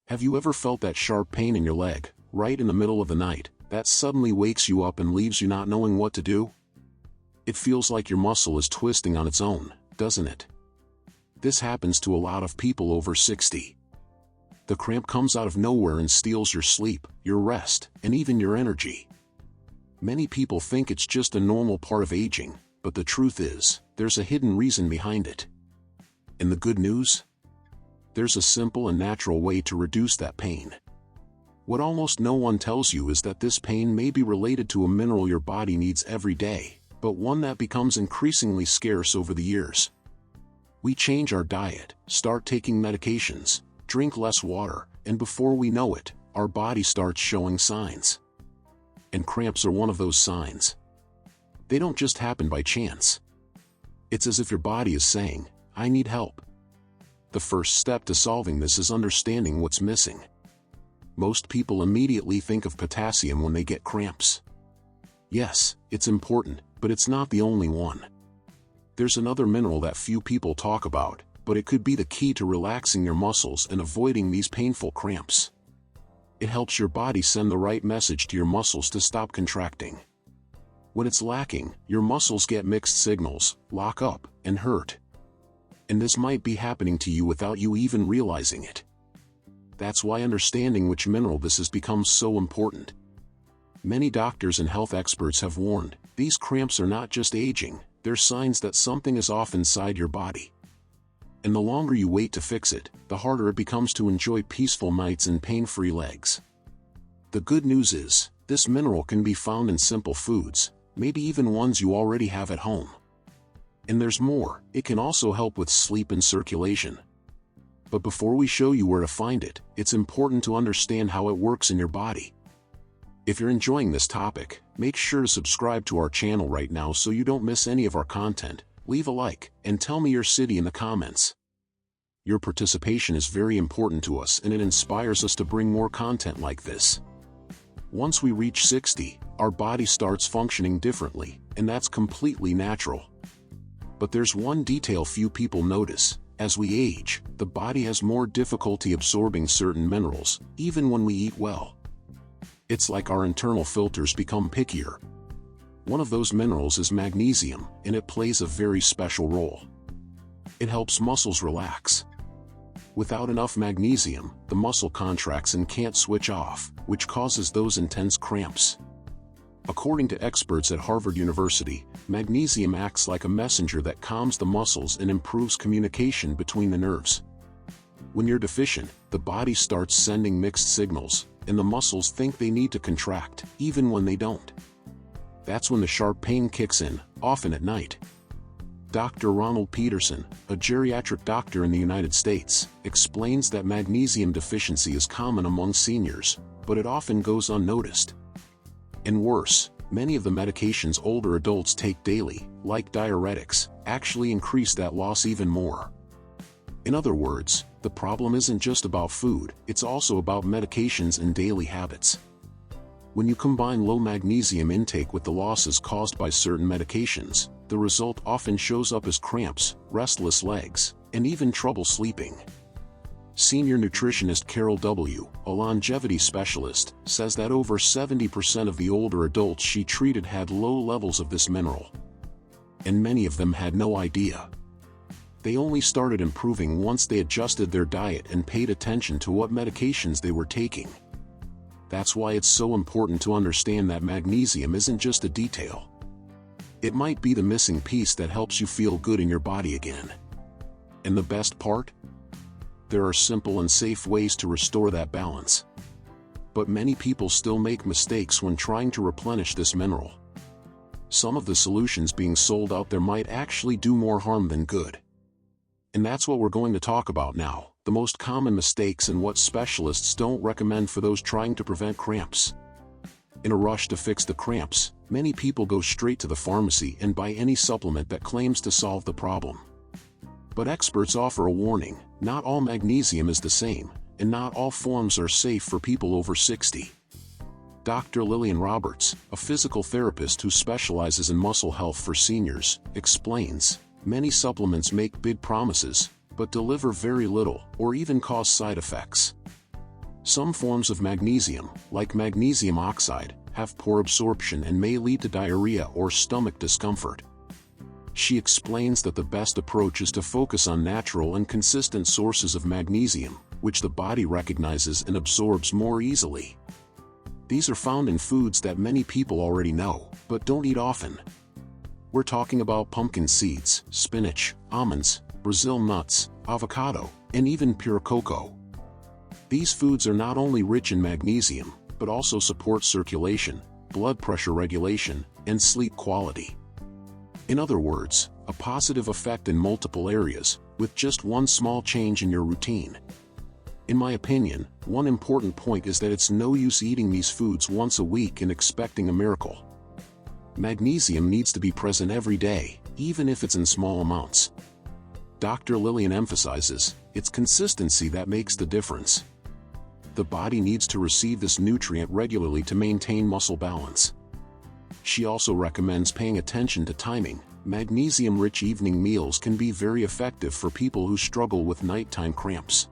Have you ever felt that sharp pain in your leg, right in the middle of the night, that suddenly wakes you up and leaves you not knowing what to do? It feels like your muscle is twisting on its own, doesn't it? This happens to a lot of people over 60. The cramp comes out of nowhere and steals your sleep, your rest, and even your energy. Many people think it's just a normal part of aging, but the truth is, there's a hidden reason behind it. And the good news? There's a simple and natural way to reduce that pain. What almost no one tells you is that this pain may be related to a mineral your body needs every day, but one that becomes increasingly scarce over the years. We change our diet, start taking medications, drink less water, and before we know it, our body starts showing signs. And cramps are one of those signs. They don't just happen by chance. It's as if your body is saying, "I need help." The first step to solving this is understanding what's missing. Most people immediately think of potassium when they get cramps. Yes, it's important, but it's not the only one. There's another mineral that few people talk about, but it could be the key to relaxing your muscles and avoiding these painful cramps. It helps your body send the right message to your muscles to stop contracting. When it's lacking, your muscles get mixed signals, lock up, and hurt. And this might be happening to you without you even realizing it. That's why understanding which mineral this is becomes so important. Many doctors and health experts have warned, these cramps are not just aging, they're signs that something is off inside your body. And the longer you wait to fix it, the harder it becomes to enjoy peaceful nights and pain-free legs. The good news is, this mineral can be found in simple foods, maybe even ones you already have at home. And there's more, it can also help with sleep and circulation. But before we show you where to find it, it's important to understand how it works in your body. If you're enjoying this topic, make sure to subscribe to our channel right now so you don't miss any of our content, leave a like, and tell me your city in the comments. Your participation is very important to us and it inspires us to bring more content like this. Once we reach 60, our body starts functioning differently, and that's completely natural. But there's one detail few people notice. As we age, the body has more difficulty absorbing certain minerals, even when we eat well. It's like our internal filters become pickier. One of those minerals is magnesium, and it plays a very special role. It helps muscles relax. Without enough magnesium, the muscle contracts and can't switch off, which causes those intense cramps. According to experts at Harvard University, magnesium acts like a messenger that calms the muscles and improves communication between the nerves. When you're deficient, the body starts sending mixed signals, and the muscles think they need to contract, even when they don't. That's when the sharp pain kicks in, often at night. Dr. Ronald Peterson, a geriatric doctor in the United States, explains that magnesium deficiency is common among seniors, but it often goes unnoticed. And worse, many of the medications older adults take daily, like diuretics, actually increase that loss even more. In other words, the problem isn't just about food, it's also about medications and daily habits. When you combine low magnesium intake with the losses caused by certain medications, the result often shows up as cramps, restless legs, and even trouble sleeping. Senior nutritionist Carol W., a longevity specialist, says that over 70% of the older adults she treated had low levels of this mineral. And many of them had no idea. They only started improving once they adjusted their diet and paid attention to what medications they were taking. That's why it's so important to understand that magnesium isn't just a detail. It might be the missing piece that helps you feel good in your body again. And the best part? There are simple and safe ways to restore that balance. But many people still make mistakes when trying to replenish this mineral. Some of the solutions being sold out there might actually do more harm than good. And that's what we're going to talk about now, the most common mistakes and what specialists don't recommend for those trying to prevent cramps. In a rush to fix the cramps, many people go straight to the pharmacy and buy any supplement that claims to solve the problem. But experts offer a warning, not all magnesium is the same, and not all forms are safe for people over 60. Dr. Lillian Roberts, a physical therapist who specializes in muscle health for seniors, explains, many supplements make big promises, but deliver very little, or even cause side effects. Some forms of magnesium, like magnesium oxide, have poor absorption and may lead to diarrhea or stomach discomfort. She explains that the best approach is to focus on natural and consistent sources of magnesium, which the body recognizes and absorbs more easily. These are found in foods that many people already know, but don't eat often. We're talking about pumpkin seeds, spinach, almonds, Brazil nuts, avocado, and even pure cocoa. These foods are not only rich in magnesium, but also support circulation, blood pressure regulation, and sleep quality. In other words, a positive effect in multiple areas, with just one small change in your routine. In my opinion, one important point is that it's no use eating these foods once a week and expecting a miracle. Magnesium needs to be present every day, even if it's in small amounts. Dr. Lillian emphasizes, it's consistency that makes the difference. The body needs to receive this nutrient regularly to maintain muscle balance. She also recommends paying attention to timing. Magnesium-rich evening meals can be very effective for people who struggle with nighttime cramps.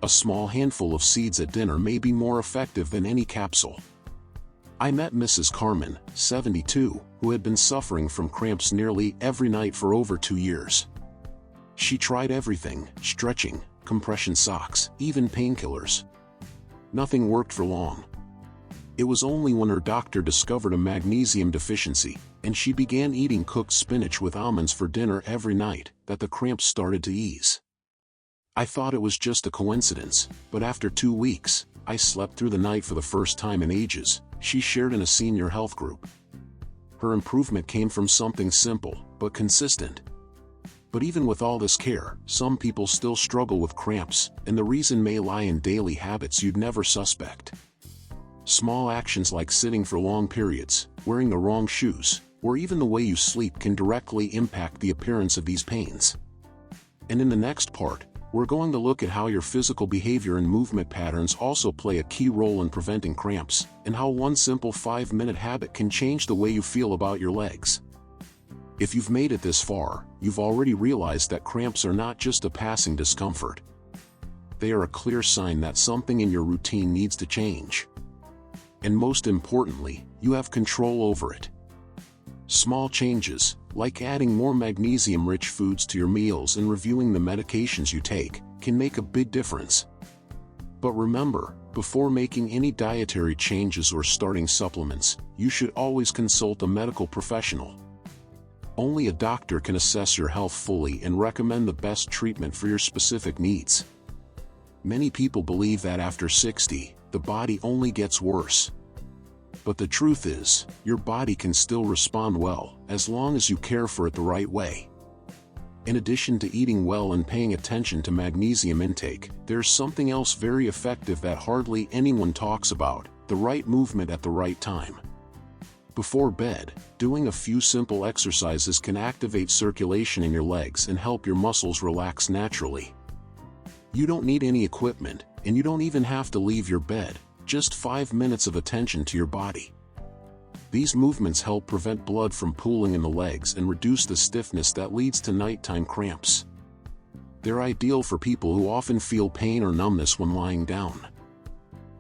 A small handful of seeds at dinner may be more effective than any capsule. I met Mrs. Carmen, 72, who had been suffering from cramps nearly every night for over 2 years. She tried everything: stretching, compression socks, even painkillers. Nothing worked for long. It was only when her doctor discovered a magnesium deficiency, and she began eating cooked spinach with almonds for dinner every night, that the cramps started to ease. I thought it was just a coincidence, but after 2 weeks, I slept through the night for the first time in ages, she shared in a senior health group. Her improvement came from something simple, but consistent. But even with all this care, some people still struggle with cramps, and the reason may lie in daily habits you'd never suspect. Small actions like sitting for long periods, wearing the wrong shoes, or even the way you sleep can directly impact the appearance of these pains. And in the next part, we're going to look at how your physical behavior and movement patterns also play a key role in preventing cramps, and how one simple 5-minute habit can change the way you feel about your legs. If you've made it this far, you've already realized that cramps are not just a passing discomfort. They are a clear sign that something in your routine needs to change. And most importantly, you have control over it. Small changes, like adding more magnesium-rich foods to your meals and reviewing the medications you take, can make a big difference. But remember, before making any dietary changes or starting supplements, you should always consult a medical professional. Only a doctor can assess your health fully and recommend the best treatment for your specific needs. Many people believe that after 60, the body only gets worse. But the truth is, your body can still respond well, as long as you care for it the right way. In addition to eating well and paying attention to magnesium intake, there's something else very effective that hardly anyone talks about: the right movement at the right time. Before bed, doing a few simple exercises can activate circulation in your legs and help your muscles relax naturally. You don't need any equipment, and you don't even have to leave your bed. Just 5 minutes of attention to your body. These movements help prevent blood from pooling in the legs and reduce the stiffness that leads to nighttime cramps. They're ideal for people who often feel pain or numbness when lying down.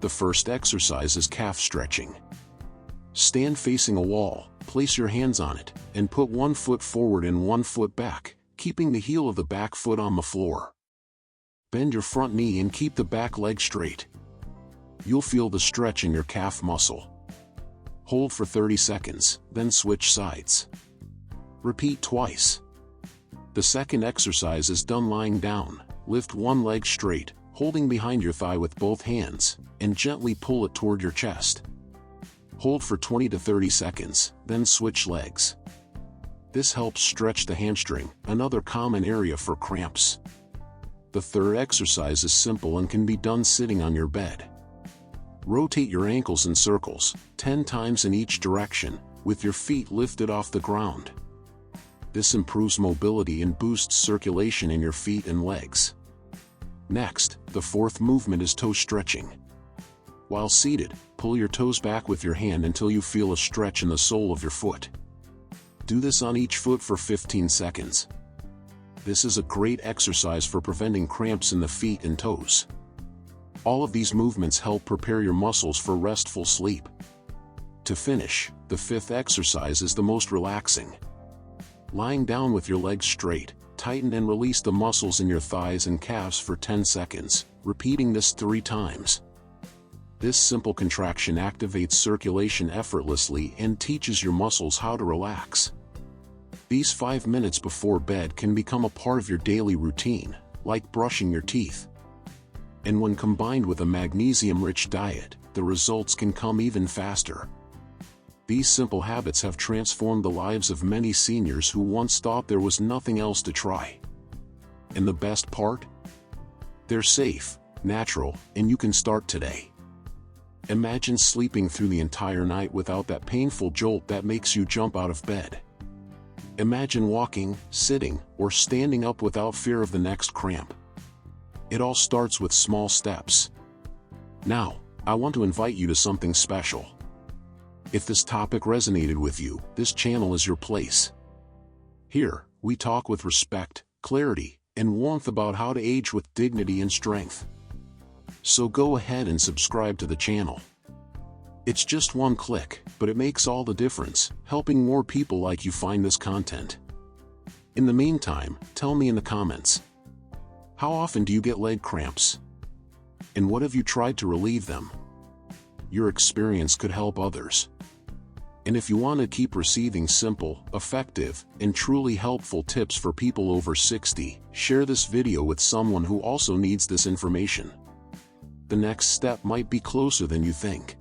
The first exercise is calf stretching. Stand facing a wall, place your hands on it, and put one foot forward and one foot back, keeping the heel of the back foot on the floor. Bend your front knee and keep the back leg straight. You'll feel the stretch in your calf muscle. Hold for 30 seconds, then switch sides. Repeat twice. The second exercise is done lying down. Lift one leg straight, holding behind your thigh with both hands, and gently pull it toward your chest. Hold for 20 to 30 seconds, then switch legs. This helps stretch the hamstring, another common area for cramps. The third exercise is simple and can be done sitting on your bed. Rotate your ankles in circles, 10 times in each direction, with your feet lifted off the ground. This improves mobility and boosts circulation in your feet and legs. Next, the fourth movement is toe stretching. While seated, pull your toes back with your hand until you feel a stretch in the sole of your foot. Do this on each foot for 15 seconds. This is a great exercise for preventing cramps in the feet and toes. All of these movements help prepare your muscles for restful sleep. To finish, the fifth exercise is the most relaxing. Lying down with your legs straight, tighten and release the muscles in your thighs and calves for 10 seconds, repeating this 3 times. This simple contraction activates circulation effortlessly and teaches your muscles how to relax. These 5 minutes before bed can become a part of your daily routine, like brushing your teeth. And when combined with a magnesium-rich diet, the results can come even faster. These simple habits have transformed the lives of many seniors who once thought there was nothing else to try. And the best part? They're safe, natural, and you can start today. Imagine sleeping through the entire night without that painful jolt that makes you jump out of bed. Imagine walking, sitting, or standing up without fear of the next cramp. It all starts with small steps. Now, I want to invite you to something special. If this topic resonated with you, this channel is your place. Here, we talk with respect, clarity, and warmth about how to age with dignity and strength. So go ahead and subscribe to the channel. It's just one click, but it makes all the difference, helping more people like you find this content. In the meantime, tell me in the comments. How often do you get leg cramps? And what have you tried to relieve them? Your experience could help others. And if you want to keep receiving simple, effective, and truly helpful tips for people over 60, share this video with someone who also needs this information. The next step might be closer than you think.